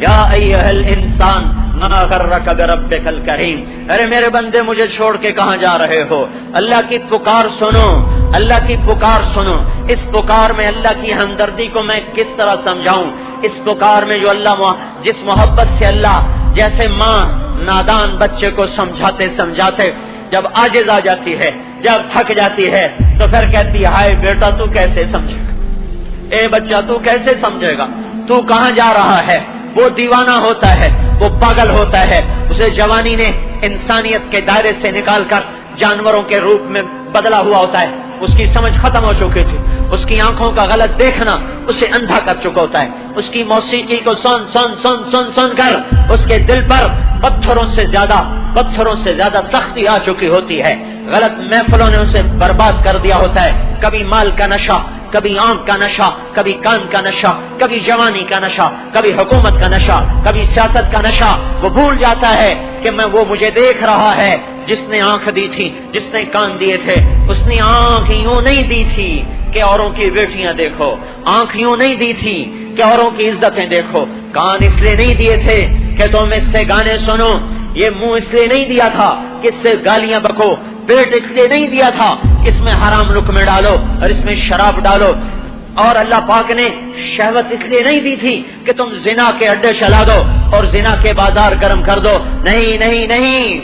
یا ایھا الانسان ما غرک بربک الکریم، ارے میرے بندے مجھے چھوڑ کے کہاں جا رہے ہو؟ اللہ کی پکار سنو، اللہ کی پکار سنو۔ اس پکار میں اللہ کی ہمدردی کو میں کس طرح سمجھاؤں؟ اس پکار میں جو اللہ جس محبت سے اللہ جیسے ماں نادان بچے کو سمجھاتے سمجھاتے جب عاجز آ جاتی ہے، جب تھک جاتی ہے، تو پھر کہتی ہے ہائے بیٹا تو کیسے سمجھے گا، اے بچہ تو کیسے سمجھے گا، تو کہاں جا رہا ہے؟ وہ دیوانہ ہوتا ہے، وہ پاگل ہوتا ہے، اسے جوانی نے انسانیت کے دائرے سے نکال کر جانوروں کے روپ میں بدلا ہوا ہوتا ہے، اس کی سمجھ ختم ہو چکی تھی، اس کی آنکھوں کا غلط دیکھنا اسے اندھا کر چکا ہوتا ہے، اس کی موسیقی کو سن سن سن سن سن کر اس کے دل پر پتھروں سے زیادہ سختی آ چکی ہوتی ہے، غلط محفلوں نے اسے برباد کر دیا ہوتا ہے، کبھی مال کا نشہ، کبھی آنکھ کا نشہ، کبھی کان کا نشہ، کبھی جوانی کا نشہ، کبھی حکومت کا نشہ، کبھی سیاست کا نشہ۔ وہ بھول جاتا ہے کہ میں وہ مجھے دیکھ رہا ہے جس نے آنکھ دی تھی، جس نے کان دیے تھے، اس نے آنکھ یوں نہیں دی تھی کہ اوروں کی بیٹیاں دیکھو، آنکھ یوں نہیں دی تھی کہ اوروں کی عزتیں دیکھو، کان اس لیے نہیں دیے تھے کہ تم اس سے گانے سنو، یہ منہ اس لیے نہیں دیا تھا کہ اس سے گالیاں بکو، پیٹ اس لیے نہیں دیا تھا کہ اس میں حرام لقمے ڈالو اور اس میں شراب ڈالو، اور اللہ پاک نے شہوت اس لیے نہیں دی تھی کہ تم زنا کے اڈے چلا دو اور زنا کے بازار گرم کر دو، نہیں نہیں نہیں۔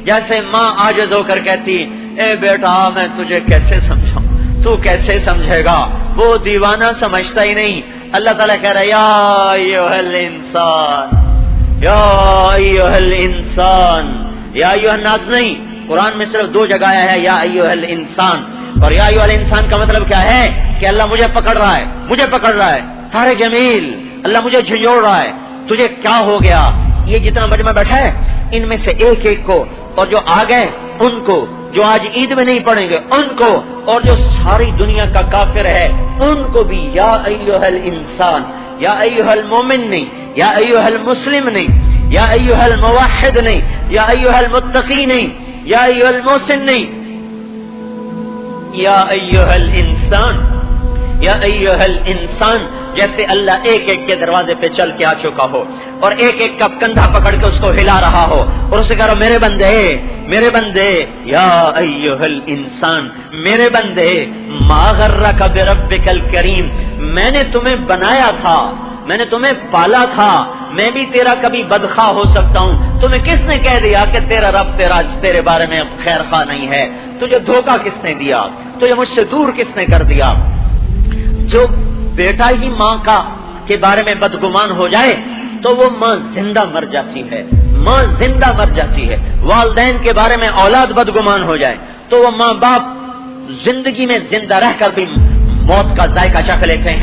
جیسے ماں عاجز ہو کر کہتی اے بیٹا میں تجھے کیسے سمجھاؤں، تو کیسے سمجھے گا، وہ دیوانہ سمجھتا ہی نہیں۔ اللہ تعالیٰ کہہ رہا ہے یا ایھا الانسان، یا ایھا الانسان، یا ایھا الناس نہیں، قرآن میں صرف 2 جگہ آیا ہے یا ایھا الانسان، اور یا ایھا الانسان کا مطلب کیا ہے کہ اللہ مجھے پکڑ رہا ہے، مجھے پکڑ رہا ہے، تارے جمیل اللہ مجھے جھنجھوڑ رہا ہے، تجھے کیا ہو گیا؟ یہ جتنا مجمع بیٹھا ہے ان میں سے ایک ایک کو، اور جو آ گئے ان کو، جو آج عید میں نہیں پڑھیں گے ان کو، اور جو ساری دنیا کا کافر ہے ان کو بھی یا ایھا الانسان، یا ایھا المومن نہیں، یا ایھا المسلم نہیں، یا ایھا الموحد نہیں، یا ایھا المتقی نہیں، یا ایھا المحسن نہیں، یا ایھا الانسان، یا ایھا الانسان، جیسے اللہ ایک ایک کے دروازے پہ چل کے آ چکا ہو اور ایک ایک کا کندھا پکڑ کے اس کو ہلا رہا ہو اور اسے کہہ رہا میرے بندے، میرے بندے، یا ایھا الانسان، میرے بندے، ما غرک بربک الکریم، میں نے تمہیں بنایا تھا، میں نے تمہیں پالا تھا، میں بھی تیرا کبھی بدخواہ ہو سکتا ہوں، تمہیں کس نے کہہ دیا کہ تیرا رب تیرے بارے میں خیر خواہ نہیں ہے؟ تجھے دھوکہ کس نے دیا؟ تجھے مجھ سے دور کس نے کر دیا؟ جو بیٹا ہی ماں کا کے بارے میں بدگمان ہو جائے تو وہ ماں زندہ مر جاتی ہے، ماں زندہ مر جاتی ہے۔ والدین کے بارے میں اولاد بدگمان ہو جائے تو وہ ماں باپ زندگی میں زندہ رہ کر بھی موت کا ذائقہ چکھ لیتے ہیں۔